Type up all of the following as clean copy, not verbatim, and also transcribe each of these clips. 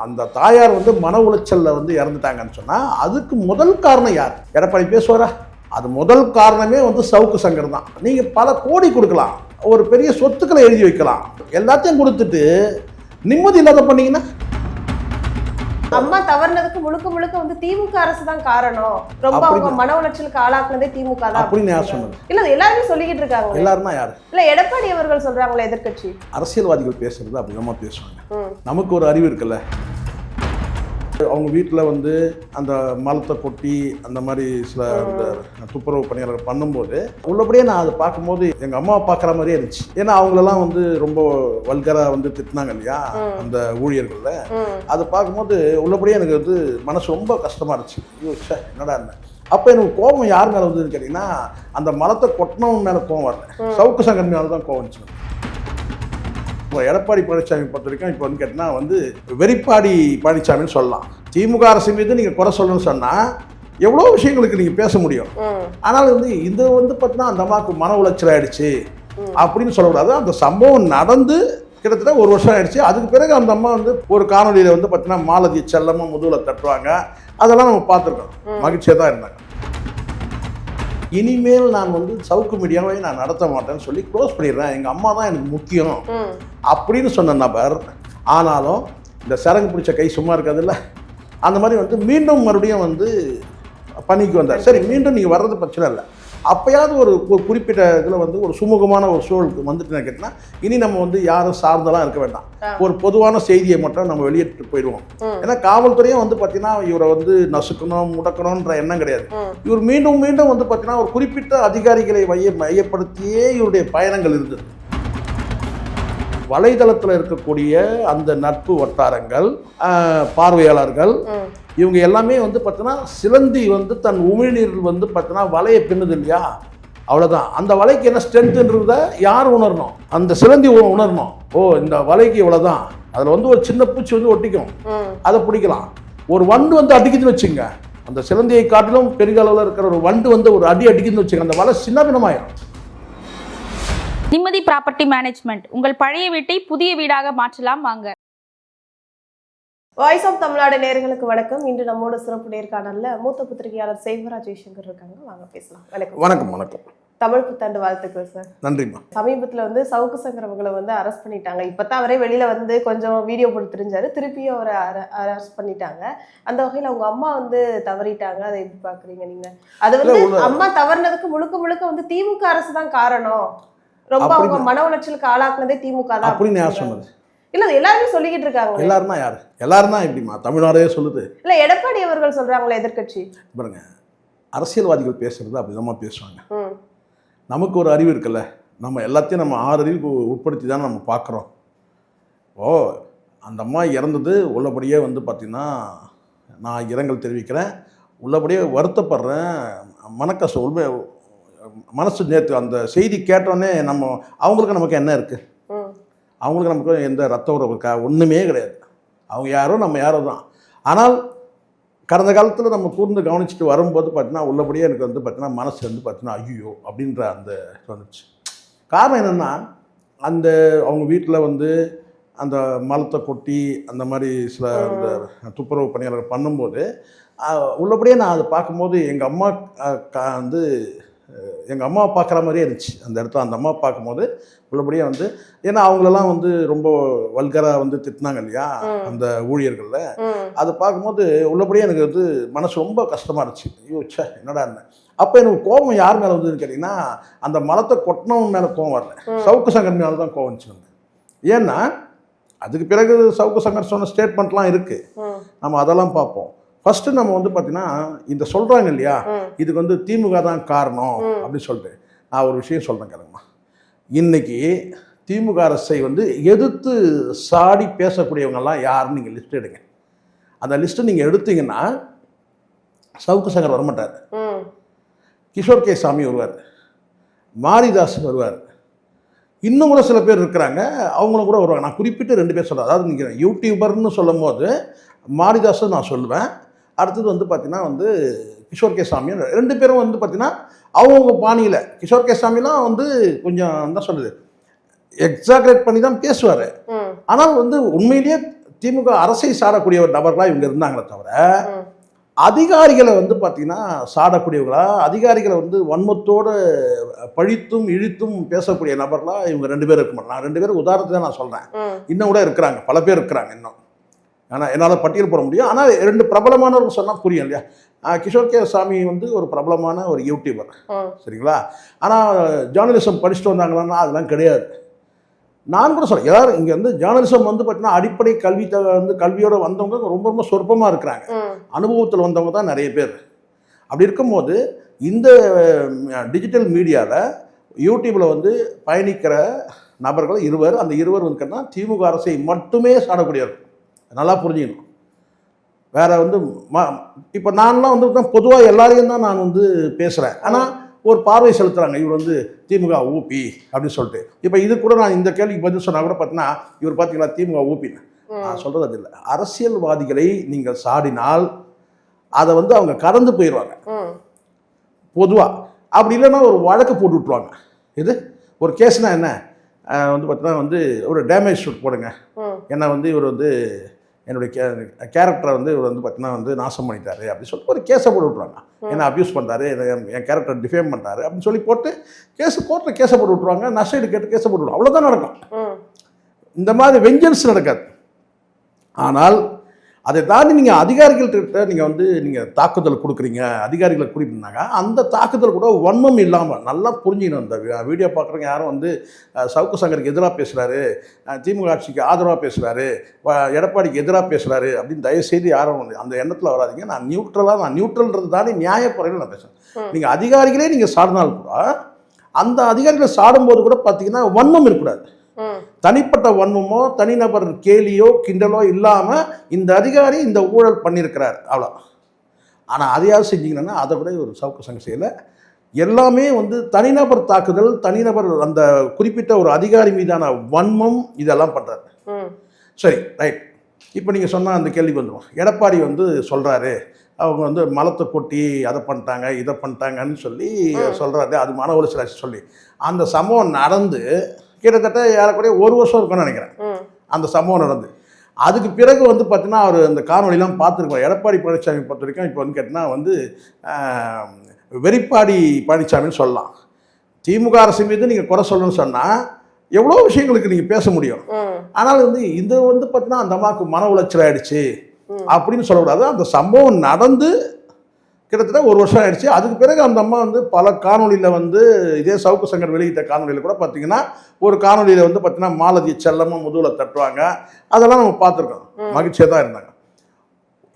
அந்த தாயார் வந்து மன உளைச்சலில் வந்து இறந்துட்டாங்கன்னு சொன்னால் அதுக்கு முதல் காரணம் யார்? எடப்பாடி பேசுவாரா? அது முதல் காரணமே வந்து சவுக்கு சங்கர் தான். நீங்கள் பல கோடி கொடுக்கலாம், ஒரு பெரிய சொத்துக்களை எழுதி வைக்கலாம், எல்லாத்தையும் கொடுத்துட்டு நிம்மதி இல்லாத பண்ணீங்கன்னா அம்மா தவறுனதுக்கு முழுக்க முழுக்க வந்து திமுக அரசு தான் காரணம், ரொம்ப அவங்க மன உளைச்சலுக்கு ஆளாக்குனதே திமுக தான் அப்படின்னு யார் சொன்னது? இல்ல எல்லாருமே சொல்லிக்கிட்டு இருக்காங்க. எல்லாருன்னா யாரு? இல்ல எடப்பாடி அவர்கள் சொல்றாங்களே, எதிர்க்கட்சி அரசியல்வாதிகள் பேசுறது அப்படிமா பேசுவாங்க. நமக்கு ஒரு அறிவு இருக்குல்ல. அவங்க வீட்டில் வந்து அந்த மலத்தை கொட்டி அந்த மாதிரி சில அந்த துப்புரவு பணியாளர்கள் பண்ணும்போது உள்ளபடியே நான் அதை பார்க்கும்போது எங்கள் அம்மாவை பார்க்குற மாதிரியே இருந்துச்சு. ஏன்னா அவங்களெல்லாம் வந்து ரொம்ப வல்கராக வந்து திட்டினாங்க இல்லையா அந்த ஊழியர்களில். அதை பார்க்கும்போது உள்ளபடியே எனக்கு வந்து மனசு ரொம்ப கஷ்டமாக இருந்துச்சு. ஐயோ சார் என்னடா என்ன. அப்போ எனக்கு கோபம் யார் மேலே வந்ததுன்னு கேட்டிங்கன்னா அந்த மலத்தை கொட்டினவன் மேலே கோபம் வரல, சவுக்கு சங்கர் மேலே தான் கோபம் வந்துச்சு. இப்போ எடப்பாடி பழனிசாமி பொறுத்த வரைக்கும் இப்போ வந்து கேட்டிங்கன்னா வந்து வெறிப்பாடி பழனிசாமின்னு சொல்லலாம். திமுக அரசு மீது நீங்கள் குறை சொல்லணும்னு சொன்னால் எவ்வளோ விஷயங்களுக்கு நீங்கள் பேச முடியும். ஆனால் வந்து இது வந்து பார்த்தீங்கன்னா அந்த அம்மாவுக்கு மன உளைச்சல் ஆகிடுச்சு அப்படின்னு சொல்லக்கூடாது. அந்த சம்பவம் நடந்து கிட்டத்தட்ட 1 வருஷம் ஆகிடுச்சு. அதுக்கு பிறகு அந்த அம்மா வந்து ஒரு காணொலியில் வந்து பார்த்தீங்கன்னா மாலதி செல்லமாக முதுகில் தட்டுவாங்க, அதெல்லாம் நம்ம பார்த்துருக்கோம். மகிழ்ச்சியாக தான் இருந்தாங்க. இனிமேல் நான் வந்து சவுக்கு மீடியாவை நான் நடத்த மாட்டேன்னு சொல்லி க்ளோஸ் பண்ணிடுறேன், எங்கள் அம்மா தான் எனக்கு முக்கியம் அப்படின்னு சொன்ன நபர் ஆனாலும் இந்த சரங்கு பிடிச்ச கை சும்மா இருக்காதுல்ல, அந்த மாதிரி வந்து மீண்டும் மறுபடியும் வந்து பணிக்கு வந்தார். சரி, மீண்டும் நீங்கள் வர்றது பிரச்சனை இல்லை, அப்போயாவது ஒரு குறிப்பிட்ட இதில் வந்து ஒரு சுமூகமான ஒரு சூழலுக்கு வந்துட்டு கேட்டிங்கன்னா இனி நம்ம வந்து யாரும் சார்ந்தெல்லாம் இருக்க வேண்டாம், ஒரு பொதுவான செய்தியை மட்டும் நம்ம வெளியிட்டு போயிடுவோம். ஏன்னா காவல்துறையும் வந்து பார்த்தீங்கன்னா இவரை வந்து நசுக்கணும் முடக்கணுன்ற எண்ணம் கிடையாது. இவர் மீண்டும் மீண்டும் வந்து பார்த்தீங்கன்னா ஒரு குறிப்பிட்ட அதிகாரிகளை மையப்படுத்தியே இவருடைய பயணங்கள் இருந்தது. வலைதளத்தில் இருக்கக்கூடிய அந்த நட்பு வட்டாரங்கள், பார்வையாளர்கள், இவங்க எல்லாமே வந்து பார்த்தீங்கன்னா சிலந்தி வந்து தன் உமிழ்நீர் வந்து பார்த்தீங்கன்னா வலையை பின்னுது இல்லையா, அவ்வளோதான். அந்த வலைக்கு என்ன ஸ்ட்ரென்த்துன்றத யார் உணரணும்? அந்த சிலந்தி உணரணும். ஓ இந்த வலைக்கு இவ்வளோதான், அதில் வந்து ஒரு சின்ன பூச்சி வந்து ஒட்டிக்கும், அதை பிடிக்கலாம். ஒரு வண்டு வந்து அடிக்குதுன்னு வச்சுங்க, அந்த சிலந்தியை காட்டிலும் பெரிய அளவில் இருக்கிற ஒரு வண்டு வந்து ஒரு அடிக்குதுன்னு வச்சுங்க, அந்த வலை சின்ன பின்னமாயிடும். நிம்மதி ப்ராப்பர்ட்டி மேனேஜ்மெண்ட், உங்கள் பழைய வீட்டை புதிய வீடாக மாற்றலாம் வாங்க. வாய்ஸ் ஆஃப் தமிழ்நாடு நேயர்களுக்கு வணக்கம். இன்று நம்மோட சிறப்பு நேர்காணல்ல மூத்த பத்திரிகையாளர் சேவராஜ் ஜெய்சங்கர் இருக்காங்க, வாங்க பேசலாம். வணக்கம். வணக்கம். வணக்கம். தமிழ் புத்தாண்டு வாழ்த்துக்கள் சார். நன்றிம்மா. சமீபத்தில் வந்து சவுக்கு சங்கர் அவங்களை வந்து அரெஸ்ட் பண்ணிட்டாங்க. இப்போதான் அவரே வெளியில வந்து கொஞ்சம் வீடியோ போட்டு தெரிஞ்சாரு, திருப்பியும் அவரை அரெஸ்ட் பண்ணிட்டாங்க. அந்த வகையில் அவங்க அம்மா வந்து தவறிட்டாங்க, அதை எப்படி பாக்குறீங்க நீங்க? அது வந்து அம்மா தவறுனதுக்கு முழுக்க முழுக்க வந்து திமுக அரசு தான் காரணம், ரொம்ப அவங்க மன உளைச்சலுக்கு ஆளாக்குனதே திமுக தான் அப்படின்னு யார் சொன்னது? இல்ல எல்லாருமே சொல்லிக்கிட்டு இருக்காங்க. எல்லாருன்னா யாரு? எல்லாரும் தான் எப்படிமா தமிழ்நாடே சொல்லுது? இல்ல எடப்பாடி அவர்கள் சொல்றாங்களே, எதிர்க்கட்சி. பாருங்க, அரசியல்வாதிகள் பேசுறது அப்படிதான் பேசுவாங்க. நமக்கு ஒரு அறிவு இருக்குல்ல, நம்ம எல்லாத்தையும் நம்ம 6 அறிவுக்கு உட்படுத்தி தானே நம்ம பார்க்குறோம். ஓ அந்த அம்மா இறந்தது உள்ளபடியே வந்து பார்த்திங்கன்னா நான் இரங்கல் தெரிவிக்கிறேன், உள்ளபடியே வருத்தப்படுறேன், மனக்கஷ்டம் உண்மை மனசு. நேற்று அந்த செய்தி கேட்டோன்னே அவங்களுக்கு நமக்கு என்ன இருக்குது? அவங்களுக்கு நமக்கு எந்த ரத்த உறவு இருக்கா? ஒன்றுமே கிடையாது. அவங்க யாரோ நம்ம யாரோ தான். ஆனால் கடந்த காலத்தில் நம்ம கூர்ந்து கவனிச்சுட்டு வரும்போது பார்த்தீங்கன்னா உள்ளபடியே எனக்கு வந்து பார்த்தீங்கன்னா மனசு வந்து பார்த்தீங்கன்னா ஐயோ அப்படின்ற அந்த வந்துச்சு. காரணம் என்னென்னா அந்த அவங்க வீட்டில் வந்து அந்த மலத்தை கொட்டி அந்த மாதிரி சில அந்த துப்புரவு பணியாளர்கள் பண்ணும்போது உள்ளபடியே நான் அதை பார்க்கும்போது எங்கள் அம்மாவை பார்க்குற மாதிரியே இருந்துச்சு அந்த இடத்துல. அந்த அம்மா பார்க்கும்போது உள்ளபடியே வந்து ஏன்னா அவங்களெல்லாம் வந்து ரொம்ப வல்கராக வந்து திட்டினாங்க இல்லையா அந்த ஊழியர்களில். அதை பார்க்கும்போது உள்ளபடியே எனக்கு வந்து மனசு ரொம்ப கஷ்டமாக இருந்துச்சு. ஐயோ சே என்னடா என்ன. அப்போ எனக்கு கோபம் யார் மேலே வந்ததுன்னு கேட்டிங்கன்னா அந்த மலத்தை கொட்டினவன் மேலே கோபம் வரல, சவுக்கு சங்கர் மேலே தான் கோபம் வந்துச்சு. ஏன்னா அதுக்கு பிறகு சவுக்கு சங்கர் சொன்ன ஸ்டேட்மெண்ட்லாம் இருக்குது, நம்ம அதெல்லாம் பார்ப்போம். ஃபஸ்ட்டு நம்ம வந்து பார்த்தீங்கன்னா இந்த சொல்கிறாங்க இல்லையா இதுக்கு வந்து திமுக தான் காரணம் அப்படின்னு சொல்லிட்டு நான் ஒரு விஷயம் சொல்கிறேன் கேளுங்கம்மா. இன்றைக்கி திமுக அரசை வந்து எதிர்த்து சாடி பேசக்கூடியவங்கெல்லாம் யாருன்னு நீங்கள் லிஸ்ட் எடுங்க. அந்த லிஸ்ட்டு நீங்கள் எடுத்தீங்கன்னா சவுக்கு சங்கர் வரமாட்டார், கிஷோர் கே சாமி வருவார், மாரிதாஸ் வருவார், இன்னும் கூட சில பேர் இருக்கிறாங்க, அவங்களும் கூட வருவாங்க. நான் குறிப்பிட்டு 2 பேர் சொல்கிறேன். அதாவது நீங்கள் யூடியூபர்னு சொல்லும் போது மாரிதாஸும் நான் சொல்லுவேன், அடுத்தது வந்து பார்த்தீங்கன்னா வந்து கிஷோர் கே சாமியும் 2 பேரும் வந்து பார்த்தீங்கன்னா அவங்கவுங்க பாணியில். கிஷோர் கே சாமிலாம் வந்து கொஞ்சம் என்ன சொல்கிறது எக்ஸாக்ரேட் பண்ணி தான் பேசுவார், ஆனால் வந்து உண்மையிலேயே திமுக அரசை சாடக்கூடிய ஒரு நபர்களாக இவங்க இருந்தாங்களே தவிர ம். அதிகாரிகளை வந்து பார்த்தீங்கன்னா சாடக்கூடியவங்களா, அதிகாரிகளை வந்து வன்மத்தோடு பழித்தும் இழித்தும் பேசக்கூடிய நபர்களாக இவங்க 2 பேர் இருக்க மாட்டாங்க. நான் 2 பேருக்கு உதாரணத்தை நான் சொல்கிறேன். ம். இன்னும் கூட இருக்கிறாங்க, பல பேர் இருக்கிறாங்க இன்னும். ஆனால் என்னால் பட்டியல் போட முடியும். ஆனால் 2 பிரபலமானவர்கள் சொன்னால் புரியும் இல்லையா? கிஷோர் கே சாமி வந்து ஒரு பிரபலமான ஒரு யூடியூபர், ம். சரிங்களா? ஆனால் ஜேர்னலிசம் படிச்சுட்டு வந்தாங்களான்னா அதெல்லாம் கிடையாது. நான் கூட சொல்கிறேன், எல்லாரும் இங்கே வந்து ஜேர்னலிசம் வந்து பார்த்தீங்கன்னா அடிப்படை கல்வியோடு வந்தவங்க ரொம்ப ரொம்ப சொற்பமாக இருக்கிறாங்க. ம். அனுபவத்தில் வந்தவங்க தான் நிறைய பேர். அப்படி இருக்கும்போது இந்த டிஜிட்டல் மீடியாவில் யூடியூப்பில் வந்து பயணிக்கிற நபர்கள் 2 அந்த 2 வந்துன்னா திமுக அரசை மட்டுமே சாடக்கூடியவர்கள். நல்லா புரிஞ்சுக்கணும். வேற வந்து இப்போ நான்லாம் வந்து பொதுவாக எல்லாரையும் தான் நான் வந்து பேசுகிறேன். ஆனால் ஒரு பார்வை செலுத்துகிறாங்க, இவர் வந்து திமுக ஊபி அப்படின்னு சொல்லிட்டு. இப்போ இது கூட நான் இந்த கேள்விக்கு பதில் சொன்னால் கூட பார்த்தீங்கன்னா இவர் பார்த்தீங்களா திமுக ஊபின்னு. நான் சொல்கிறது அது இல்லை. அரசியல்வாதிகளை நீங்கள் சாடினால் அதை வந்து அவங்க கடந்து போயிடுவாங்க பொதுவாக. அப்படி இல்லைன்னா ஒரு வழக்கு போட்டு விட்ருவாங்க. இது ஒரு கேஸ்னால் என்ன வந்து பார்த்தீங்கன்னா வந்து ஒரு டேமேஜ் ஷூட் போடுங்க, என்ன வந்து இவர் வந்து என்னுடைய கேரக்டரை வந்து இவர் வந்து பார்த்தீங்கன்னா வந்து நாசம் பண்ணிட்டாரு அப்படின்னு சொல்லிட்டு ஒரு கேஸை போட்டு விட்ருவாங்க. என்ன அப்யூஸ் பண்ணுறாரு, என் கேரக்டர் டிஃபேம் பண்ணுறாரு அப்படின்னு சொல்லி போட்டு கோர்ட்டில் கேஸை போட்டு விட்ருவாங்க. நஷ்டஈடு கேட்டு கேஸை போட்டு விட்ருவாங்க. அவ்வளோதான் நடக்கும். இந்த மாதிரி வெஞ்சன்ஸ் நடக்காது. ஆனால் அதை தாண்டி நீங்கள் அதிகாரிகள்கிட்ட நீங்கள் தாக்குதல் கொடுக்குறீங்க, அதிகாரிகளை குறிப்பிட்டாங்க, அந்த தாக்குதல் கூட வன்மம் இல்லாமல் நல்லா புரிஞ்சுக்கணும். இந்த வீடியோ பார்க்குறவங்க யாரும் வந்து சவுக்கு சங்கருக்கு எதிராக பேசுகிறாரு, திமுக ஆட்சிக்கு ஆதரவாக பேசுகிறாரு, எடப்பாடிக்கு எதிராக பேசுகிறாரு அப்படின்னு தயவுசெய்து யாரும் அந்த எண்ணத்தில் வராதிங்க. நான் நியூட்ரல்ன்றது தாண்டி நியாயப்பறையில் நான் பேசுகிறேன். நீங்கள் அதிகாரிகளே நீங்கள் சாடினால் கூட அந்த அதிகாரிகளை சாடும்போது கூட பார்த்தீங்கன்னா வன்மம் இருக்கக்கூடாது. தனிப்பட்ட வன்மமோ தனிநபர் கேலியோ கிண்டலோ இல்லாமல் இந்த அதிகாரி இந்த ஊழல் பண்ணியிருக்கிறார் அவ்வளோ. ஆனால் அதையாவது செஞ்சீங்கன்னா அதை விட ஒரு சவுக்கு சங்க செய்யலை. எல்லாமே வந்து தனிநபர் தாக்குதல், தனிநபர் அந்த குறிப்பிட்ட ஒரு அதிகாரி மீதான வன்மம் இதெல்லாம் பண்ணுறாரு. சரி, ரைட். இப்போ நீங்கள் சொன்னால் அந்த கேள்வி வந்துடும். எடப்பாடி வந்து சொல்கிறாரு அவங்க வந்து மலத்தை கொட்டி அதை பண்ணிட்டாங்க இதை பண்ணிட்டாங்கன்னு சொல்லி சொல்கிறாரு. அது மன உளைச்சல் சொல்லி அந்த சம்பவம் நடந்து கிட்டத்தட்ட ஏறக்குறைய 1 வருஷம் இருக்கும்னு நினைக்கிறேன் அந்த சம்பவம் நடந்து. அதுக்கு பிறகு வந்து பார்த்தீங்கன்னா அவர் அந்த காணொலிலாம் பார்த்துருக்கோம். எடப்பாடி பழனிசாமி பொறுத்த வரைக்கும் இப்போ வந்து கேட்டிங்கன்னா வந்து வெறிப்பாடி பழனிசாமின்னு சொல்லலாம். திமுக அரசு மீது நீங்கள் குறை சொல்லணும்னு சொன்னால் எவ்வளோ விஷயங்களுக்கு நீங்கள் பேச முடியும். ஆனால் வந்து இது வந்து பார்த்தீங்கன்னா அந்த அம்மாவுக்கு மன உளைச்சல் ஆயிடுச்சு அப்படின்னு சொல்லக்கூடாது. அந்த சம்பவம் நடந்து கிட்டத்தட்ட 1 வருஷம் ஆயிடுச்சு. அதுக்கு பிறகு அந்த அம்மா வந்து பல காணொலியில் வந்து இதே சவுக்கு சங்கர் வெளியிட்ட காணொலியில் கூட பார்த்தீங்கன்னா ஒரு காணொலியில் வந்து பார்த்தீங்கன்னா மாலதி செல்லமாக முதுகில் தட்டுவாங்க. அதெல்லாம் நம்ம பார்த்துருக்கோம். மகிழ்ச்சியாக தான் இருந்தாங்க.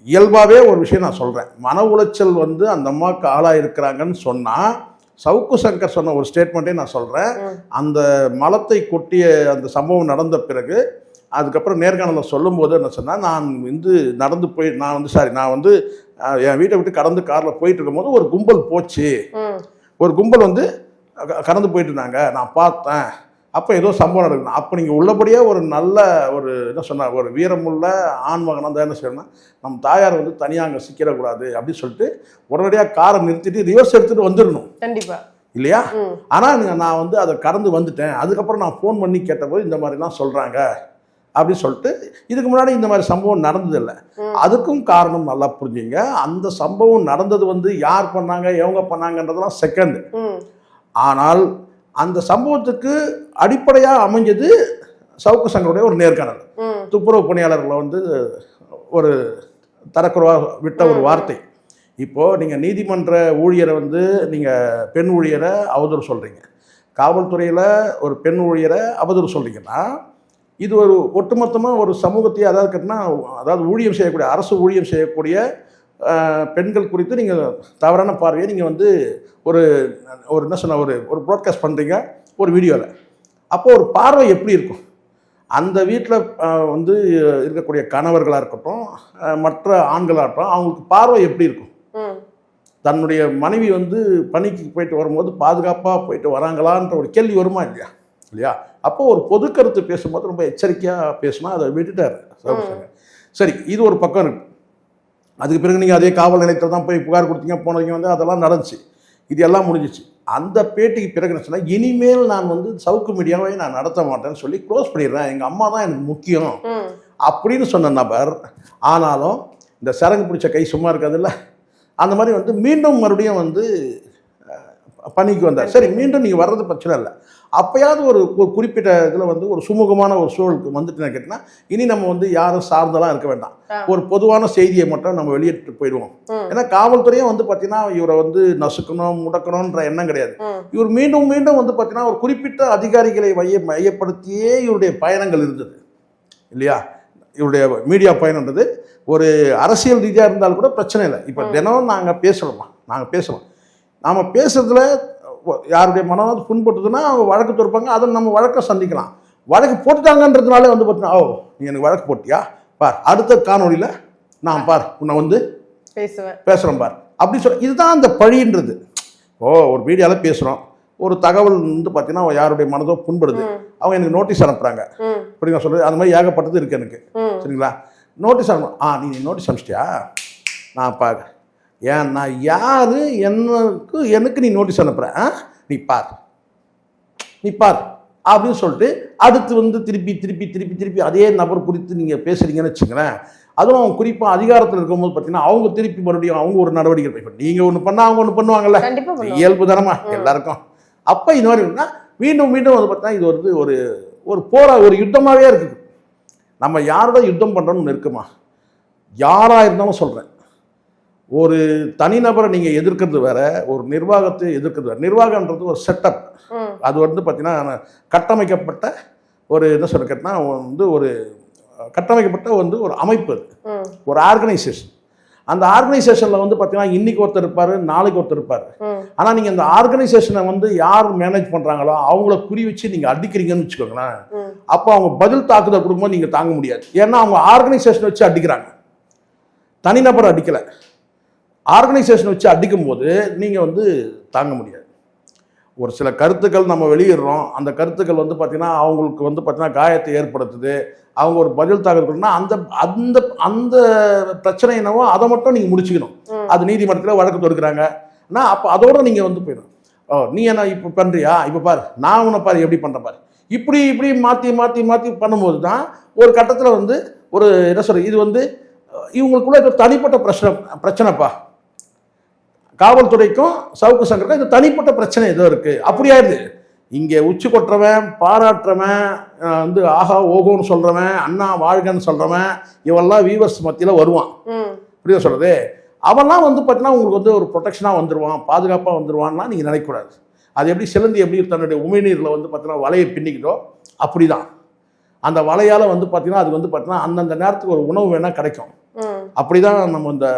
இயல்பாகவே ஒரு விஷயம் நான் சொல்கிறேன், மன உளைச்சல் வந்து அந்த அம்மாவுக்கு ஆளாக இருக்கிறாங்கன்னு சொன்னால் சவுக்கு சங்கர் சொன்ன ஒரு ஸ்டேட்மெண்ட்டே நான் சொல்கிறேன். அந்த மலத்தை கொட்டிய அந்த சம்பவம் நடந்த பிறகு அதுக்கப்புறம் நேர்காணலில் சொல்லும்போது என்ன சொன்னால், நான் வந்து என் வீட்டை விட்டு கடந்து காரில் போயிட்டு இருக்கும்போது ஒரு கும்பல் போச்சு, ஒரு கும்பல் வந்து கடந்து போயிட்டு இருந்தாங்க, நான் பார்த்தேன், அப்போ ஏதோ சம்பவம் நடக்கணும். அப்போ நீங்கள் உள்ளபடியே ஒரு நல்ல ஒரு என்ன சொன்னார், ஒரு வீரமுள்ள ஆண் மகனாக தான் என்ன செய்யணும்னா நம்ம தாயார் வந்து தனியாக அங்கே சிக்கிடக்கூடாது அப்படின்னு சொல்லிட்டு உடனடியாக காரை நிறுத்திட்டு ரிவர்ஸ் எடுத்துகிட்டு வந்துடணும். கண்டிப்பாக இல்லையா? ஆனால் நான் வந்து அதை கடந்து வந்துட்டேன். அதுக்கப்புறம் நான் ஃபோன் பண்ணி கேட்டபோது இந்த மாதிரிலாம் சொல்கிறாங்க அப்படின்னு சொல்லிட்டு இதுக்கு முன்னாடி இந்த மாதிரி சம்பவம் நடந்ததில்லை. அதுக்கும் காரணம் நல்லா புரிஞ்சுங்க. அந்த சம்பவம் நடந்தது வந்து யார் பண்ணாங்க எவங்க பண்ணாங்கன்றதெல்லாம் செகண்ட். ஆனால் அந்த சம்பவத்துக்கு அடிப்படையாக அமைஞ்சது சவுக்கு சங்கருடைய ஒரு நேர்காணல். துப்புரவு பணியாளர்களை வந்து ஒரு தரக்குறைவாக விட்ட ஒரு வார்த்தை. இப்போது நீங்கள் நீதிமன்ற ஊழியரை வந்து நீங்கள் பெண் ஊழியரை அவதூறு சொல்கிறீங்க, காவல்துறையில் ஒரு பெண் ஊழியரை அவதூறு சொல்கிறீங்கன்னா இது ஒரு ஒட்டுமொத்தமாக ஒரு சமூகத்தையே அதாவது ஊழியம் செய்யக்கூடிய அரசு ஊழியம் செய்யக்கூடிய பெண்கள் குறித்து நீங்கள் தவறான பார்வையை நீங்கள் வந்து ஒரு என்ன சொன்ன ஒரு ப்ராட்காஸ்ட் பண்ணுறீங்க ஒரு வீடியோவில். அப்போது ஒரு பார்வை எப்படி இருக்கும்? அந்த வீட்டில் வந்து இருக்கக்கூடிய கணவர்களாக இருக்கட்டும் மற்ற ஆண்களாக இருக்கட்டும் அவங்களுக்கு பார்வை எப்படி இருக்கும்? தன்னுடைய மனைவி வந்து பணிக்கு போயிட்டு வரும்போது பாதுகாப்பாக போயிட்டு வராங்களான்ற ஒரு கேள்வி வருமா இல்லையா? அப்போது ஒரு பொது கருத்து பேசும்போது ரொம்ப எச்சரிக்கையாக பேசினா அதை விட்டுட்டார். சரி, இது ஒரு பக்கம் இருக்குது. அதுக்கு பிறகு நீங்கள் அதே காவல் நிலையத்தில் தான் போய் புகார் கொடுத்தீங்க, போனவங்க வந்து அதெல்லாம் நடந்துச்சு, இது எல்லாம் முடிஞ்சிச்சு. அந்த பேட்டிக்கு பிறகு என்ன சொன்னால், இனிமேல் நான் வந்து சவுக்கு மீடியாவை நான் நடத்த மாட்டேன்னு சொல்லி க்ளோஸ் பண்ணிடுறேன், எங்கள் அம்மா தான் எனக்கு முக்கியம் அப்படின்னு சொன்ன நபர் ஆனாலும் இந்த சரங்கு பிடிச்ச கை சும்மா இருக்காதுல்ல, அந்த மாதிரி வந்து மீண்டும் மறுபடியும் வந்து பணிக்கு வந்தார். சரி, மீண்டும் நீங்கள் வர்றது பிரச்சனை இல்லை, அப்போயாவது ஒரு குறிப்பிட்ட இதில் வந்து ஒரு சுமூகமான ஒரு சூழலுக்கு வந்துட்டு கேட்டிங்கன்னா இனி நம்ம வந்து யாரும் சார்ந்தெல்லாம் இருக்க வேண்டாம், ஒரு பொதுவான செய்தியை மட்டும் நம்ம வெளியிட்டு போயிடுவோம். ஏன்னா காவல்துறையும் வந்து பார்த்தீங்கன்னா இவரை வந்து நசுக்கணும் முடக்கணுன்ற எண்ணம் கிடையாது. இவர் மீண்டும் மீண்டும் வந்து பார்த்தீங்கன்னா ஒரு குறிப்பிட்ட அதிகாரிகளை மையப்படுத்தியே இவருடைய பயணங்கள் இருந்தது இல்லையா. இவருடைய மீடியா பயணன்றது ஒரு அரசியல் ரீதியாக இருந்தாலும் கூட பிரச்சனை இல்லை. இப்போ தினம் நாங்கள் பேசலாம், நாம் பேசுறதுல யாருடைய மனமாவது புண்பட்டுதுன்னா அவங்க வழக்கு தொடுப்பாங்க, அதை நம்ம வழக்கை சந்திக்கலாம். வழக்கு போட்டுட்டாங்கன்றதுனால வந்து பார்த்தீங்கன்னா ஓ நீ எனக்கு வழக்கு போட்டியா பார், அடுத்த காணொலியில் நான் பார் உன்னை வந்து பேசுகிறேன் பார் அப்படி இதுதான் அந்த பழின்றது. ஒரு மீடியாவில் பேசுகிறோம், ஒரு தகவல் வந்து பார்த்தீங்கன்னா யாருடைய மனதோ புண்படுது, அவங்க எனக்கு நோட்டீஸ் அனுப்புகிறாங்க அப்படி நான் சொல்கிறது, அந்த மாதிரி ஏகப்பட்டது இருக்குது எனக்கு. சரிங்களா, நோட்டீஸ் அனுப்பணும், நீ நோட்டீஸ் அனுப்பிச்சிட்டியா நான் பார்க்க, ஏன் நான் யார் எனக்கு நீ நோட்டீஸ் அனுப்புகிறேன், நீ பார் அப்படின்னு சொல்லிட்டு அடுத்து வந்து திருப்பி அதே நபர் குறித்து நீங்கள் பேசுகிறீங்கன்னு வச்சுங்களேன். அதுவும் அவங்க குறிப்பாக அதிகாரத்தில் இருக்கும்போது பார்த்தீங்கன்னா அவங்க திருப்பி மறுபடியும் அவங்க ஒரு நடவடிக்கை, இப்போ நீங்கள் ஒன்று பண்ணால் அவங்க ஒன்று பண்ணுவாங்கல்ல, இயல்பு தானமா எல்லாருக்கும். அப்போ இது மாதிரி இருக்குன்னா மீண்டும் வந்து பார்த்தீங்கன்னா இது வந்து ஒரு போரா ஒரு யுத்தமாகவே இருக்குது. நம்ம யாரோட யுத்தம் பண்ணுறோம்னு இருக்குமா, யாராக இருந்தாலும் சொல்கிறேன், ஒரு தனிநபரை நீங்கள் எதிர்க்கிறது வேற, ஒரு நிர்வாகத்தை எதிர்க்கிறது வேற. நிர்வாகன்றது ஒரு செட்டப், அது வந்து பார்த்தீங்கன்னா கட்டமைக்கப்பட்ட ஒரு என்ன சொல்ல கேட்டால் வந்து ஒரு கட்டமைக்கப்பட்ட வந்து ஒரு அமைப்பு, அது ஒரு ஆர்கனைசேஷன். அந்த ஆர்கனைசேஷனில் வந்து பார்த்தீங்கன்னா இன்னைக்கு ஒருத்தர் இருப்பார், நாளைக்கு ஒருத்தர் இருப்பார். ஆனால் நீங்கள் அந்த ஆர்கனைசேஷனை வந்து யார் மேனேஜ் பண்ணுறாங்களோ அவங்கள குறி வச்சு நீங்கள் அடிக்கிறீங்கன்னு வச்சுக்கோங்களேன், அப்போ அவங்க பதில் தாக்குதல் கொடுக்கும்போது நீங்கள் தாங்க முடியாது. ஏன்னா அவங்க ஆர்கனைசேஷனை வச்சு அடிக்கிறாங்க, தனிநபர் அடிக்கலை. ஆர்கனைசேஷன் வச்சு அடிக்கும் போது நீங்கள் வந்து தாங்க முடியாது. ஒரு சில கருத்துக்கள் நம்ம வெளியிடுறோம், அந்த கருத்துக்கள் வந்து பார்த்தீங்கன்னா அவங்களுக்கு வந்து பார்த்தீங்கன்னா காயத்தை ஏற்படுத்துது, அவங்க ஒரு பதில் தாக்கணும்னா அந்த அந்த அந்த பிரச்சனை என்னவோ அதை மட்டும் நீங்கள் முடிச்சுக்கணும். அது நீதிமன்றத்தில் வழக்கு தொடுக்கிறாங்கன்னா அப்போ அதோட நீங்கள் வந்து போயிடும். நீ என்ன இப்போ பண்ணுறியா, இப்போ பாரு நான் உன்னை பாரு எப்படி பண்ணுற பாரு, இப்படி மாற்றி பண்ணும்போது தான் ஒரு கட்டத்தில் வந்து ஒரு என்ன சொல்கிறது, இது வந்து இவங்களுக்குள்ள இது தனிப்பட்ட பிரச்சனைப்பா, காவல்துறைக்கும் சவுக்கு சங்கருக்கும் இது தனிப்பட்ட பிரச்சனை ஏதோ இருக்குது அப்படியாயிருது. இங்கே உச்சி கொட்டுறவன் பாராட்டுறவன் வந்து ஆஹா ஓகோன்னு சொல்கிறவன் அண்ணா வாழ்கன்னு சொல்கிறவன் இவெல்லாம் வீவர்ஸ் மத்தியில் வருவான், புரியுதா சொல்கிறது, அவெல்லாம் வந்து பார்த்தீங்கன்னா உங்களுக்கு வந்து ஒரு ப்ரொடெக்ஷனாக வந்துடுவான், பாதுகாப்பாக வந்துடுவான்னா நீங்கள் நினைக்கக்கூடாது. அது எப்படி சிலந்தி எப்படி தன்னுடைய உமிழ்நீரில் வந்து பார்த்தீங்கன்னா வலையை பின்னிக்கிட்டோ அப்படி தான் அந்த வலையால் வந்து பார்த்தீங்கன்னா அது வந்து பார்த்தீங்கன்னா அந்தந்த நேரத்துக்கு ஒரு உணவு வேணால் கிடைக்கும். அப்படி தான் நம்ம இந்த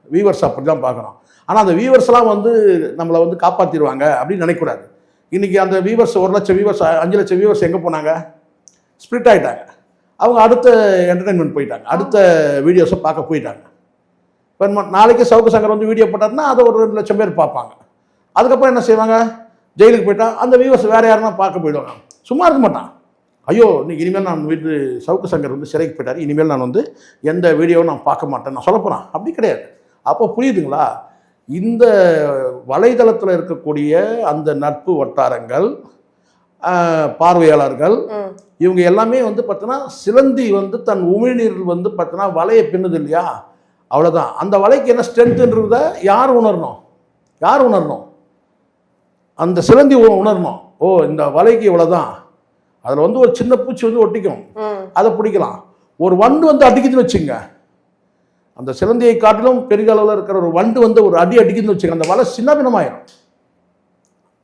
வீவர்ஸ் அப்படி தான் பார்க்கணும். ஆனால் அந்த வீவர்ஸ்லாம் வந்து நம்மளை வந்து காப்பாற்றிடுவாங்க அப்படின்னு நினைக்கக்கூடாது. இன்றைக்கி அந்த வீவர்ஸ் 1 லட்சம் வீவர்ஸ் 5 லட்சம் வீவர்ஸ் எங்கே போனாங்க, ஸ்ப்ளிட் ஆகிட்டாங்க. அவங்க அடுத்த என்டர்டைன்மெண்ட் போயிட்டாங்க, அடுத்த வீடியோஸை பார்க்க போயிட்டாங்க. இப்போ நாளைக்கு சவுக்கு சங்கர் வந்து வீடியோ போட்டாருன்னா அதை ஒரு 2 லட்சம் பேர் பார்ப்பாங்க. அதுக்கப்புறம் என்ன செய்வாங்க, ஜெயிலுக்கு போயிட்டா அந்த வீவர்ஸ் வேறு யாருன்னா பார்க்க போயிடுவாங்க, சும்மா இருக்க மாட்டான். ஐயோ இன்னைக்கு இனிமேல் நான் வீட்டு சவுக்கு சங்கர் வந்து சிறைக்கு போயிட்டார், இனிமேல் நான் வந்து எந்த வீடியோவும் நான் பார்க்க மாட்டேன் நான் சொல்ல போகிறேன், அப்படி கிடையாது. அப்போ புரியுதுங்களா, இந்த வலைதளத்தில் இருக்கக்கூடிய அந்த நட்பு வட்டாரங்கள் பார்வையாளர்கள் இவங்க எல்லாமே வந்து பார்த்தீங்கன்னா சிலந்தி வந்து தன் உமிழ்நீரில் வந்து பார்த்தீங்கன்னா வலையை பின்னுது இல்லையா, அவ்வளோதான். அந்த வலைக்கு என்ன ஸ்ட்ரென்த்துன்றத யார் உணரணும், அந்த சிலந்தி உணரணும். இந்த வலைக்கு இவ்வளோதான், அதில் வந்து ஒரு சின்ன பூச்சி வந்து ஒட்டிக்கும், அதை பிடிக்கலாம். ஒரு வண்டு வந்து அடிக்குதுன்னு வச்சுங்க, அந்த சிலந்தியை காட்டிலும் பெரிய அளவில் இருக்கிற ஒரு வண்டு வந்து ஒரு அடி அடிக்குதுன்னு வச்சுங்க, அந்த வலை சின்ன பின்னமாயிடும்.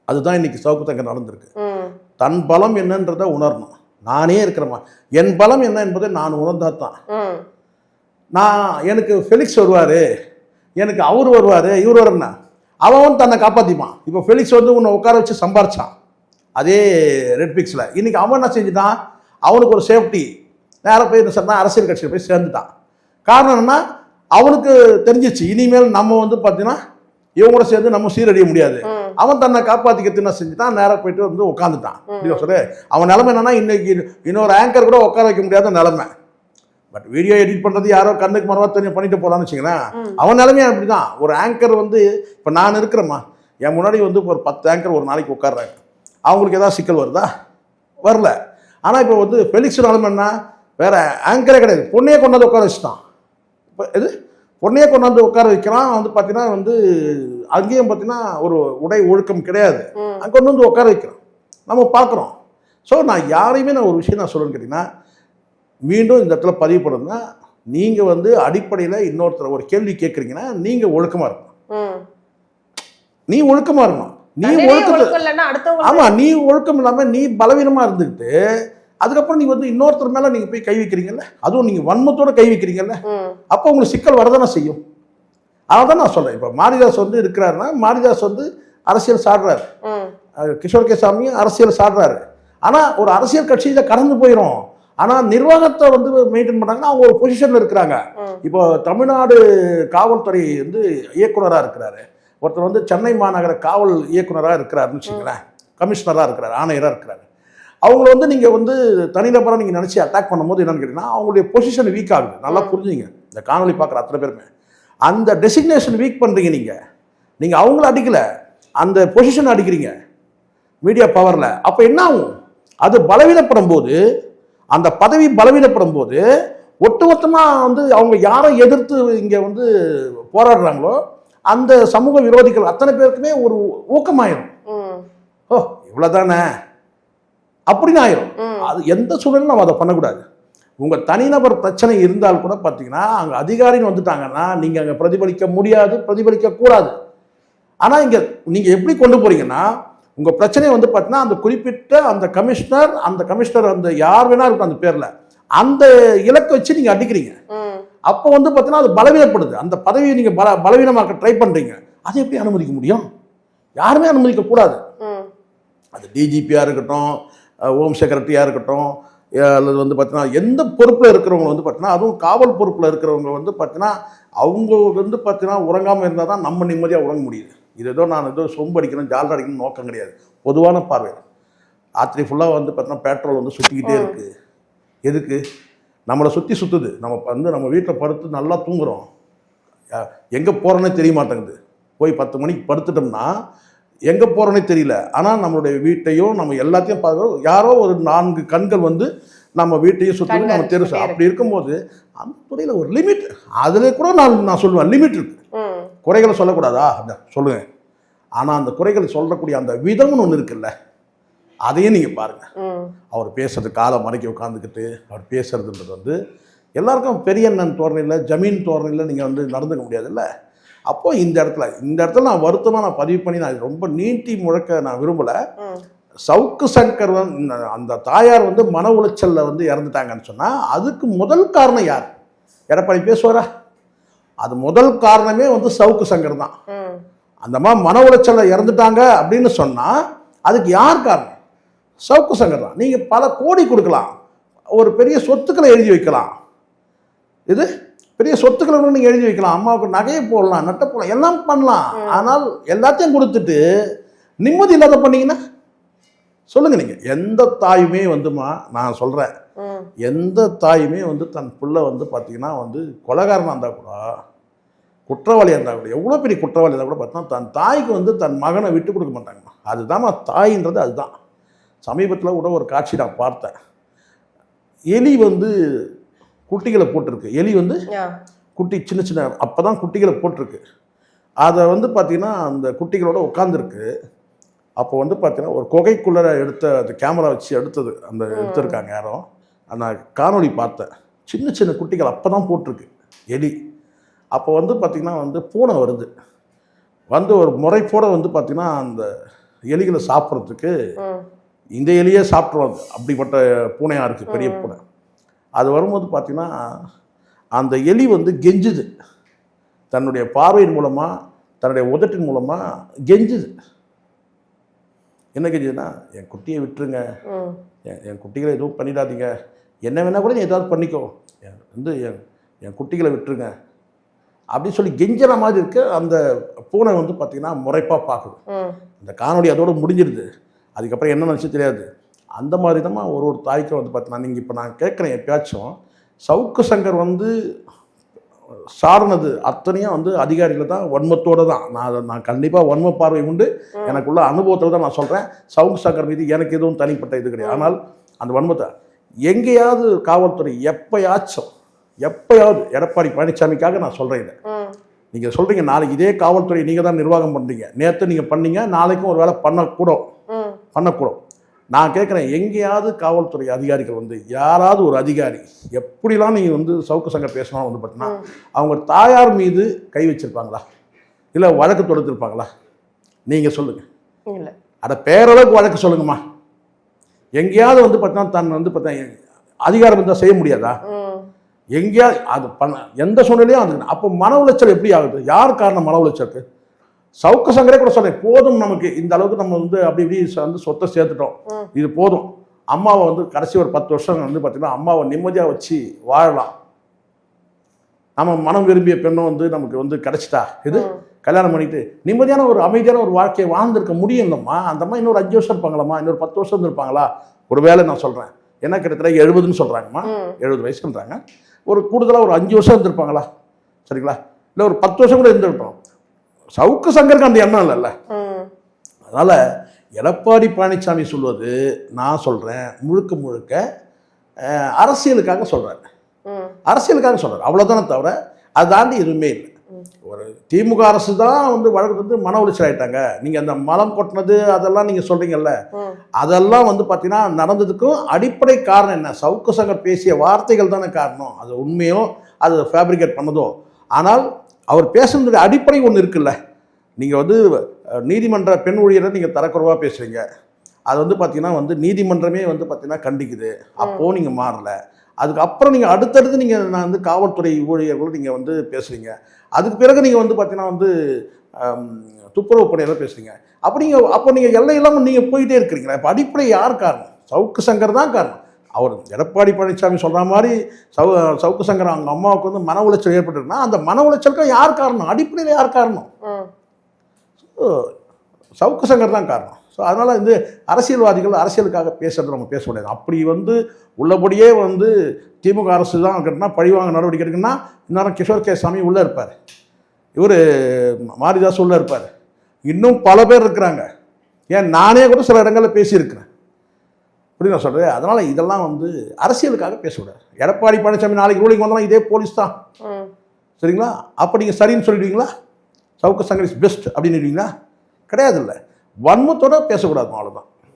அதுதான் இன்னைக்கு சவுக்கு சங்கர் நடந்திருக்கு. தன் பலம் என்னன்றதை உணரணும். நானே இருக்கிறேம்மா, என் பலம் என்ன என்பதை நான் உணர்ந்தா தான். எனக்கு ஃபெலிக்ஸ் வருவார், எனக்கு அவர் வருவார், இவர் வரனா அவன் தன்னை காப்பாற்றிப்பான். இப்போ ஃபெலிக்ஸ் வந்து உன்னை உட்கார வச்சு சம்பாரிச்சான் அதே ரெட் பிக்ஸில். இன்னைக்கு அவன் என்ன செஞ்சுட்டான், அவனுக்கு ஒரு சேஃப்டி நேராக போய் என்ன சொன்னால் அரசியல் கட்சியில் போய் சேர்ந்துட்டான். காரணம் என்னன்னா அவனுக்கு தெரிஞ்சிச்சு இனிமேல் நம்ம வந்து பார்த்தீங்கன்னா இவங்களோட சேர்ந்து நம்ம சீரழிய முடியாது. அவன் தன்னை காப்பாற்றிக்கிறது என்ன செஞ்சுட்டான், நேராக போயிட்டு வந்து உட்காந்துட்டான். சொல்லு அவன் நிலைமை என்னன்னா இன்னைக்கு இன்னொரு ஆங்கர் கூட உட்கார வைக்க முடியாத நிலைமை. பட் வீடியோ எடிட் பண்ணுறது யாரோ கண்ணுக்கு மரவா தெரியும் பண்ணிட்டு போகலான்னு வச்சுங்களேன். அவன் நிலைமையாக அப்படி தான். ஒரு ஆங்கர் வந்து இப்போ நான் இருக்கிறேம்மா, என் முன்னாடி வந்து ஒரு 10 ஆங்கர் ஒரு நாளைக்கு உட்காடுறாங்க. அவங்களுக்கு ஏதாவது சிக்கல் வருதா, வரல. ஆனால் இப்போ வந்து ஃபெலிக்ஸ் நிலைமை என்ன, வேற ஆங்கரே கிடையாது. பொண்ணையே கொண்டாந்து உட்கார வச்சுட்டான். இப்போ இது பொண்ணையே கொண்டாந்து உட்கார வைக்கிறான். வந்து பார்த்தீங்கன்னா வந்து அங்கேயும் பார்த்தீங்கன்னா ஒரு உடை ஒழுக்கம் கிடையாது. அங்கே கொண்டு வந்து உட்கார வைக்கிறான். நம்ம பார்க்குறோம். ஸோ நான் யாரையுமே நான் ஒரு விஷயம் நான் சொல்லணும்னு கேட்டிங்கன்னா, மீண்டும் இந்த இடத்துல பதிவு பண்ணுறதுன்னா, நீங்கள் வந்து அடிப்படையில் இன்னொருத்தர் ஒரு கேள்வி கேட்குறீங்கன்னா நீங்கள் ஒழுக்கமாக இருக்கணும். நீ ஒழுக்கமாக இருக்கணும். நீ ஒழுக்கத்தை ஆமாம், நீ ஒழுக்கம் இல்லாமல் நீ பலவீனமாக இருந்துக்கிட்டு அதுக்கப்புறம் நீங்கள் வந்து இன்னொருத்தர் மேலே நீங்கள் போய் கை வைக்கிறீங்கல்ல, அதுவும் நீங்கள் வன்மத்தோடு கை வைக்கிறீங்கல்ல, அப்போ உங்களுக்கு சிக்கல் வரதானே செய்யும். அதான் நான் சொல்கிறேன். இப்போ மாரிதாஸ் வந்து இருக்கிறாருன்னா மாரிதாஸ் வந்து அரசியல் சாடுறாரு, கிஷோர் கே சாமியும் அரசியல் சாடுறாரு. ஆனால் ஒரு அரசியல் கட்சியில் கடந்து போயிடும். ஆனால் நிர்வாகத்தை வந்து மெயின்டைன் பண்ணாங்கன்னா அவங்க ஒரு பொசிஷனில் இருக்கிறாங்க. இப்போ தமிழ்நாடு காவல்துறை வந்து இயக்குனராக இருக்கிறாரு, ஒருத்தர் வந்து சென்னை மாநகர காவல் இயக்குனராக இருக்கிறாருன்னு வச்சுங்களேன், கமிஷனராக இருக்கிறாரு, ஆணையராக இருக்கிறாரு. அவங்கள வந்து நீங்கள் வந்து தனிநபராக நீங்கள் நினச்சி அட்டாக் பண்ணும்போது என்னன்னு கேட்டிங்கன்னா அவங்களுடைய பொசிஷன் வீக் ஆகுது. நல்லா புரிஞ்சுங்க, இந்த காணொலி பார்க்குற அத்தனை பேருமே அந்த டெசிக்னேஷன் வீக் பண்ணுறீங்க. நீங்கள் அவங்கள அடிக்கலை, அந்த பொசிஷன் அடிக்கிறீங்க மீடியா பவரில். அப்போ என்ன ஆகும்? அது பலவீனப்படும் போது, அந்த பதவி பலவீனப்படும் போது ஒட்டுமொத்தமாக வந்து அவங்க யாரை எதிர்த்து இங்கே வந்து போராடுறாங்களோ அந்த சமூக விரோதிகள் அத்தனை பேருக்குமே ஒரு ஊக்கமாயிரும். ஓ இவ்வளோதானே அப்படின்னு ஆயிரும். அது எந்த சூழலும் நம்ம அதை பண்ணக்கூடாது. உங்கள் தனிநபர் பிரச்சனை இருந்தால் கூட பார்த்தீங்கன்னா அங்கே அதிகாரின்னு வந்துட்டாங்கன்னா நீங்கள் அங்கே பிரதிபலிக்க முடியாது, பிரதிபலிக்கக்கூடாது. ஆனால் இங்கே நீங்கள் எப்படி கொண்டு போகிறீங்கன்னா உங்கள் பிரச்சனையை வந்து பார்த்தீங்கன்னா அந்த குறிப்பிட்ட அந்த கமிஷனர் அந்த யார் வேணா இருக்கும் அந்த பேரில் அந்த இலக்கை வச்சு நீங்கள் அடிக்கிறீங்க. அப்போ வந்து பார்த்தீங்கன்னா அது பலவீனப்படுது. அந்த பதவியை நீங்கள் பலவீனமாக்க ட்ரை பண்ணுறீங்க. அதை எப்படி அனுமதிக்க முடியும்? யாருமே அனுமதிக்கக்கூடாது. அது டிஜிபியாக இருக்கட்டும், ஹோம் செக்ரட்டரியாக இருக்கட்டும், அல்லது வந்து பார்த்தீங்கன்னா எந்த பொறுப்பில் இருக்கிறவங்க வந்து பார்த்தீங்கன்னா அதுவும் காவல் பொறுப்பில் இருக்கிறவங்க வந்து பார்த்தீங்கன்னா அவங்க வந்து பார்த்தீங்கன்னா உறங்காமல் இருந்தால் தான் நம்ம நிம்மதியாக உறங்க முடியுது. இது ஏதோ நான் ஏதோ சொம்பு அடிக்கணும் ஜால்ரா அடிக்கணும்னு நோக்கம் கிடையாது. பொதுவான பார்வை. ராத்திரி ஃபுல்லாக வந்து பார்த்தீங்கன்னா பெட்ரோல் வந்து சுற்றிக்கிட்டே இருக்குது. எதுக்கு? நம்மளை சுற்றுது. நம்ம வீட்டில் படுத்து நல்லா தூங்குகிறோம், எங்கே போகிறோன்னே தெரிய மாட்டேங்குது. போய் 10 மணிக்கு படுத்துட்டோம்னா எங்கே போகிறோன்னே தெரியல. ஆனால் நம்மளுடைய வீட்டையும் நம்ம எல்லாத்தையும் பார்க்குறோம். யாரோ ஒரு 4 கண்கள் வந்து நம்ம வீட்டையும் சுற்றி நம்ம தெரியும். அப்படி இருக்கும்போது அந்த துறையில் ஒரு லிமிட், அதில் கூட நான் சொல்லுவேன் லிமிட் இருக்குது. குறைகளை சொல்லக்கூடாதா? சொல்லுங்கள். ஆனால் அந்த குறைகளை சொல்லக்கூடிய அந்த விதம்னு ஒன்று இருக்குல்ல, அதையும் நீங்கள் பாருங்கள். அவர் பேசுறது காலை மடக்கி உட்காந்துக்கிட்டு அவர் பேசுறதுன்றது வந்து எல்லாருக்கும் பெரியண்ணன் தோரணையில் ஜமீன் தோரணையில் நீங்கள் வந்து நடந்துக்க முடியாதுல்ல. அப்போ இந்த இடத்துல நான் வருத்தமாக நான் பதிவு பண்ணி நான் ரொம்ப நீட்டி முழக்க நான் விரும்பலை. சவுக்கு சங்கர் அந்த தாயார் வந்து மன உளைச்சலில் வந்து இறந்துட்டாங்கன்னு சொன்னால் அதுக்கு முதல் காரணம் யார்? எடப்பாடி பேசுவாரா? அது முதல் காரணமே வந்து சவுக்கு சங்கர் தான். அந்த மாதிரி மன உளைச்சலில் இறந்துட்டாங்க அப்படின்னு சொன்னால் அதுக்கு யார் காரணம்? சவுக்கு சங்கர் தான். நீங்கள் பல கோடி கொடுக்கலாம், ஒரு பெரிய சொத்துக்களை எழுதி வைக்கலாம், இது பெரிய சொத்துக்களை நீங்கள் எழுதி வைக்கலாம், அம்மாவுக்கு நகையை போடலாம், நட்டை போடலாம், எல்லாம் பண்ணலாம். ஆனால் எல்லாத்தையும் கொடுத்துட்டு நிம்மதி இல்லாத பண்ணீங்கன்னா சொல்லுங்கள். நீங்கள் எந்த தாயுமே வந்துமா நான் சொல்கிறேன், எந்த தாயுமே வந்து தன் பிள்ளை வந்து பார்த்தீங்கன்னா வந்து கொலைகாரனாக இருந்தால் கூட குற்றவாளியாக இருந்தால் கூட எவ்வளோ பெரிய குற்றவாளி இருந்தால் கூட பார்த்தீங்கன்னா தன் தாய்க்கு வந்து தன் மகனை விட்டு கொடுக்க மாட்டாங்கம்மா. அதுதான்மா தாயின்றது. அதுதான். சமீபத்தில் கூட ஒரு காட்சி நான் பார்த்தேன். எலி வந்து குட்டிகளை போட்டிருக்கு. எலி வந்து குட்டி சின்ன அப்போ தான் குட்டிகளை போட்டிருக்கு. அதை வந்து பார்த்திங்கன்னா அந்த குட்டிகளோட உட்காந்துருக்கு. அப்போ வந்து பார்த்தீங்கன்னா ஒரு குகைக்குள்ளே எடுத்த அந்த கேமரா வச்சு எடுத்தது அந்த எடுத்திருக்காங்க யாரோ. அந்த காணொளி பார்த்தேன். சின்ன குட்டிகள் அப்போ தான் போட்டிருக்கு எலி. அப்போ வந்து பார்த்திங்கன்னா வந்து பூனை வருது, வந்து ஒரு முறைப்போட வந்து பார்த்திங்கன்னா அந்த எலிகளை சாப்பிட்றதுக்கு இந்த எலியே சாப்பிட்ருவாங்க. அப்படிப்பட்ட பூனையாக இருக்குது, பெரிய பூனை. அது வரும்போது பார்த்திங்கன்னா அந்த எலி வந்து கெஞ்சுது, தன்னுடைய பார்வையின் மூலமாக தன்னுடைய உதட்டின் மூலமாக கெஞ்சுது. என்ன கெஞ்சுதுன்னா, என் குட்டியை விட்டுருங்க, என் குட்டிகளை எதுவும் பண்ணிடாதீங்க, என்ன வேணால் கூட நீ ஏதாவது பண்ணிக்கோ, வந்து என் குட்டிகளை விட்டுருங்க அப்படின்னு சொல்லி கெஞ்சுற மாதிரி இருக்கு. அந்த பூனை வந்து பார்த்திங்கன்னா முறைப்பாக பார்க்குது. அந்த காணொலி அதோடு முடிஞ்சிடுது. அதுக்கப்புறம் என்ன நினச்சி தெரியாது. அந்த மாதிரி தான் ஒரு தாய்க்கும் வந்து பார்த்தீங்கன்னா நீங்கள் இப்போ நான் கேட்குறேன், எப்பயாச்சும் சவுக்கு சங்கர் வந்து சார்னது அத்தனையும் வந்து அதிகாரிகள் தான் வன்மத்தோடு தான். நான் கண்டிப்பாக வன்ம பார்வை உண்டு, எனக்குள்ள அனுபவத்தில் தான் நான் சொல்கிறேன். சவுக்கு சங்கர் மீது எனக்கு எதுவும் தனிப்பட்ட இது கிடையாது. ஆனால் அந்த வன்மத்தை எங்கேயாவது காவல்துறை எப்பயாவது எடப்பாடி பழனிசாமிக்காக நான் சொல்கிறேன் இதை. நீங்கள் சொல்கிறீங்க நாளைக்கு இதே காவல்துறை நீங்கள் தான் நிர்வாகம் பண்ணுறீங்க, நேற்று நீங்கள் பண்ணீங்க, நாளைக்கும் ஒரு வேளை பண்ணக்கூடும். நான் கேட்குறேன், எங்கேயாவது காவல்துறை அதிகாரிகள் வந்து யாராவது ஒரு அதிகாரி எப்படிலாம் நீங்கள் வந்து சவுக்கு சங்கர் பேசினா வந்து பார்த்தீங்கன்னா அவங்க தாயார் மீது கை வச்சிருப்பாங்களா, இல்லை வழக்கு தொடுத்திருப்பாங்களா? நீங்கள் சொல்லுங்கள். இல்லை, அதை பேரளவுக்கு வழக்கு சொல்லுங்கம்மா. எங்கேயாவது வந்து பார்த்தீங்கன்னா தன் வந்து பார்த்தா அதிகாரம் இருந்தால் செய்ய முடியாதா? எங்கேயாவது அது பண்ண எந்த சூழ்நிலையும் அது. அப்போ மன உளைச்சல் எப்படி ஆகுது? யார் காரணம் மன உளைச்சலுக்கு? சவுக்கு சங்கரே கூட சொல்றேன், போதும் நமக்கு இந்த அளவுக்கு நம்ம வந்து அப்படி இப்படி வந்து சொத்தை சேர்த்துட்டோம், இது போதும். அம்மாவை வந்து கடைசி ஒரு 10 வருஷம் வந்து பார்த்தீங்கன்னா அம்மாவை நிம்மதியாக வச்சு வாழலாம். நம்ம மனம் விரும்பிய பெண்ணும் வந்து நமக்கு வந்து கிடைச்சிட்டா, இது கல்யாணம் பண்ணிட்டு நிம்மதியான ஒரு அமைதியான ஒரு வாழ்க்கையை வாழ்ந்திருக்க முடியும் இல்லைம்மா. அந்த மாதிரி இன்னொரு 5 வருஷம் இருப்பாங்களாம்மா, இன்னொரு 10 வருஷம் இருப்பாங்களா? ஒரு வேளை நான் சொல்கிறேன், என்ன கிட்டத்தட்ட 70ன்னு சொல்கிறாங்கம்மா, 70 வயசுன்றாங்க. ஒரு கூடுதலாக ஒரு 5 வருஷம் இருந்திருப்பாங்களா? சரிங்களா? இல்லை ஒரு 10 வருஷம் கூட இருந்திருப்போம். சவுக்கு சங்கருக்கு அந்த எண்ணம் இல்லைல்ல. அதனால் எடப்பாடி பழனிசாமி சொல்வது நான் சொல்கிறேன் முழுக்க அரசியலுக்காக சொல்கிறார், அவ்வளோதானே தவிர அதை தாண்டி எதுவுமே இல்லை. ஒரு திமுக அரசு தான் வந்து வழக்கு வந்து மன உளைச்சல் ஆகிட்டாங்க. நீங்கள் அந்த மலம் கொட்டினது அதெல்லாம் நீங்கள் சொல்கிறீங்கல்ல, அதெல்லாம் வந்து பார்த்தீங்கன்னா நடந்ததுக்கும் அடிப்படை காரணம் என்ன? சவுக்கு சங்கர் பேசிய வார்த்தைகள் தானே காரணம். அது உண்மையோ அது ஃபேப்ரிகேட் பண்ணதோ, ஆனால் அவர் பேசுனதுடைய அடிப்படை ஒன்று இருக்குல்ல. நீங்கள் வந்து நீதிமன்ற பெண் ஊழியரை நீங்கள் தரக்குறைவாக பேசுகிறீங்க, அது வந்து பார்த்தீங்கன்னா வந்து நீதிமன்றமே வந்து பார்த்தீங்கன்னா கண்டிக்குது. அப்போது நீங்கள் மாறலை. அதுக்கப்புறம் நீங்கள் அடுத்தடுத்து நீங்கள் நான் வந்து காவல்துறை ஊழியர்களும் நீங்கள் வந்து பேசுகிறீங்க. அதுக்கு பிறகு நீங்கள் வந்து பார்த்தீங்கன்னா வந்து துப்புரவு பணியெல்லாம் பேசுகிறீங்க. அப்போ நீங்கள் எல்லை இல்லாமல் நீங்கள் போயிட்டே இருக்கிறீங்களா? இப்போ அடிப்படை யார் காரணம்? சவுக்கு சங்கர் தான் காரணம். அவர் எடப்பாடி பழனிசாமி சொல்கிற மாதிரி சவுக்கு சங்கர் அவங்க அம்மாவுக்கு வந்து மன உளைச்சல் ஏற்பட்டுருக்குன்னா அந்த மன உளைச்சலுக்கு யார் காரணம்? அடிப்படையில் யார் காரணம்? சவுக்கு சங்கர் தான் காரணம். ஸோ அதனால் வந்து அரசியல்வாதிகள் அரசியலுக்காக பேசுறது நம்ம பேச முடியாது. அப்படி வந்து உள்ளபடியே வந்து திமுக அரசு தான் கேட்டால் பழிவாங்க நடவடிக்கை எடுக்குன்னா இந்நேரம் கிஷோர் கே சாமி உள்ளே இருப்பார், இவர் மாரிதாஸ் உள்ளே இருப்பார், இன்னும் பல பேர் இருக்கிறாங்க. ஏன் நானே கூட சில இடங்களில் பேசியிருக்கிறேன். அப்படி நான் சொல்கிறேன். அதனால் இதெல்லாம் வந்து அரசியலுக்காக பேசக்கூடாது. எடப்பாடி பழனிசாமி நாளைக்கு ரூலிங் வந்தாலும் இதே போலீஸ் தான், சரிங்களா? அப்போ நீங்கள் சரின்னு சொல்லிடுவீங்களா? சவுக்கு சங்கர் இஸ் பெஸ்ட் அப்படின்னு கிடையாது. இல்லை, வன்மத்தோடு பேசக்கூடாது, அவ்வளோதான்.